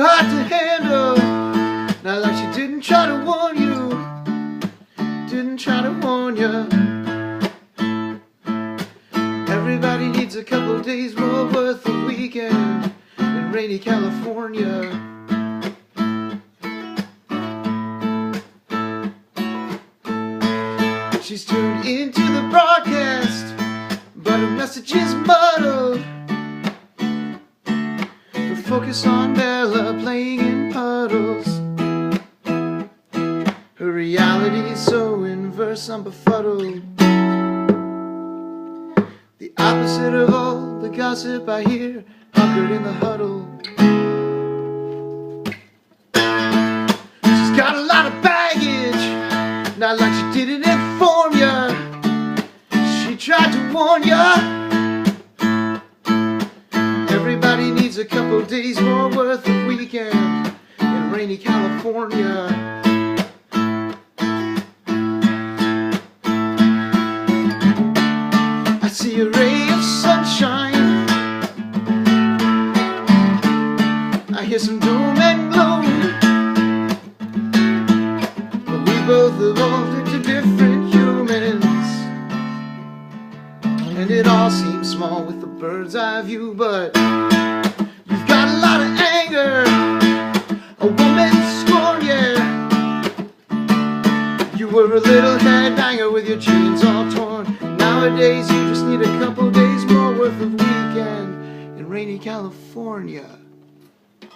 hot to handle. Not like she didn't try to warn you, didn't try to warn you. Everybody needs a couple days more worth of weekend in rainy California. She's tuned into the broadcast, but her message is muddled. Her focus on Bella playing in puddles. Her reality is so inverse, I'm befuddled. The opposite of all the gossip I hear, hunkered in the huddle. She's got a lot of baggage, not like she didn't inform ya. She tried to warn ya. Everybody needs a couple days more worth of weekend in rainy California. I see a ray of sunshine, I hear some doom and gloom, but we both evolved into different humans, and it all seems small with the bird's eye view. But you've got a lot of anger, a woman's scorn, yeah. You were a little headbanger with your jeans all torn. Nowadays you just need a couple days more worth of weekend in rainy California.